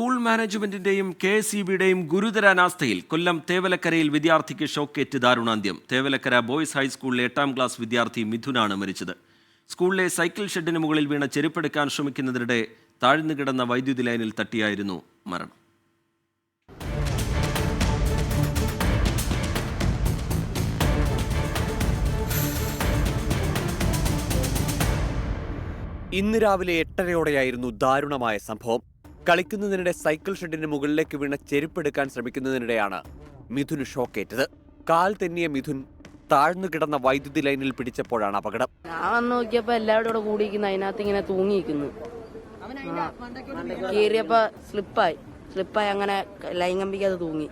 School മാനേജ്മെന്റിന്റെയും KSEBയുടെയും ഗുരുതര അനാസ്ഥയിൽ കൊല്ലം തേവലക്കരയിൽ വിദ്യാർത്ഥിക്ക് ഷോക്കേറ്റ് ദാരുണാന്ത്യം. തേവലക്കര ബോയ്സ് ഹൈസ്കൂളിലെ 8ാം ക്ലാസ് വിദ്യാർത്ഥി മിഥുനാണ് മരിച്ചത്. സ്കൂളിലെ സൈക്കിൾ ഷെഡിന് മുകളിൽ വീണ ചെരുപ്പെടുക്കാൻ ശ്രമിക്കുന്നതിനിടെ താഴ്ന്നു കിടന്ന വൈദ്യുതി ലൈനിൽ തട്ടിയായിരുന്നു മരണം. ഇന്ന് രാവിലെ 8:30യോടെയായിരുന്നു ദാരുണമായ സംഭവം. കളിക്കുന്നതിനിടെ സൈക്കിൾ ഷെഡിന് മുകളിലേക്ക് വീണ ചെരുപ്പെടുക്കാൻ ശ്രമിക്കുന്നതിനിടെയാണ് മിഥുന് ഷോക്കേറ്റത്. കാൽ തെന്നിയ മിഥുൻ താഴ്ന്നു കിടന്ന വൈദ്യുതി ലൈനിൽ പിടിച്ചപ്പോഴാണ് അപകടം. ഞാൻ നോക്കിയപ്പോ എല്ലാവരും കൂടെ കൂടിയിരിക്കുന്നു, അതിനകത്ത് ഇങ്ങനെ തൂങ്ങിയിരിക്കുന്നു. കയറിയപ്പോ സ്ലിപ്പായി അങ്ങനെ ലൈൻ കമ്പിക്കത് തൂങ്ങി.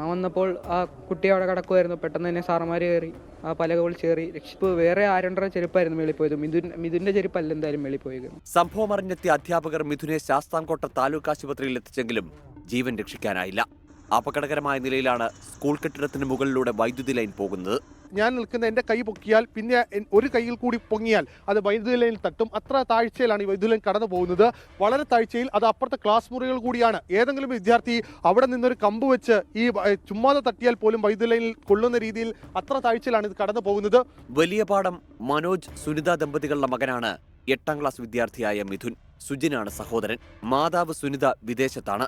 വന്നപ്പോൾ ആ കുട്ടി അവിടെ കിടക്കുമായിരുന്നു. പെട്ടെന്ന് തന്നെ സാറന്മാർ കയറി ആ പലക വിളിച്ചേറി രക്ഷിപ്പ്. വേറെ ആരണ്ടര ചെരുപ്പായിരുന്നു മേളിൽ പോയത്. മിഥുന്റെ ചെരുപ്പല്ല എന്തായാലും മേളിൽ പോയത്. സംഭവം അറിഞ്ഞെത്തിയ അധ്യാപകർ മിഥുനെ ശാസ്താംകോട്ട താലൂക്ക് ആശുപത്രിയിൽ എത്തിച്ചെങ്കിലും ജീവൻ രക്ഷിക്കാനായില്ല. അപകടകരമായ നിലയിലാണ് സ്കൂൾ കെട്ടിടത്തിന് മുകളിലൂടെ വൈദ്യുതി ലൈൻ പോകുന്നത്. ഞാൻ നിൽക്കുന്ന എൻ്റെ കൈ പൊക്കിയാൽ പിന്നെ ഒരു കൈയിൽ കൂടി പൊങ്ങിയാൽ അത് വൈദ്യുതി ലൈനിൽ തട്ടും. അത്ര താഴ്ചയിലാണ് ഈ വൈദ്യുതി ലൈൻ കടന്നു പോകുന്നത്. വളരെ താഴ്ചയിൽ, അത് അപ്പുറത്തെ ക്ലാസ് മുറികൾ കൂടിയാണ്. ഏതെങ്കിലും വിദ്യാർത്ഥി അവിടെ നിന്നൊരു കമ്പ് വെച്ച് ഈ ചുമ്മാതെ തട്ടിയാൽ പോലും വൈദ്യുതി ലൈനിൽ കൊള്ളുന്ന രീതിയിൽ അത്ര താഴ്ചയിലാണ് ഇത് കടന്നു പോകുന്നത്. വലിയ പാടം മനോജ് സുനിത ദമ്പതികളുടെ മകനാണ് 8ാം ക്ലാസ് വിദ്യാർത്ഥിയായ മിഥുൻ. സുജിനാണ് സഹോദരൻ. മാതാവ് സുനിത വിദേശത്താണ്.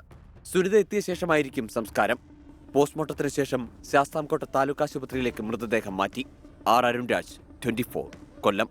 സുനിത എത്തിയ ശേഷമായിരിക്കും സംസ്കാരം. പോസ്റ്റ്മോർട്ടത്തിന് ശേഷം ശാസ്താംകോട്ട താലൂക്ക് ആശുപത്രിയിലേക്ക് മൃതദേഹം മാറ്റി. അരുൺ രാജ്, 24, കൊല്ലം.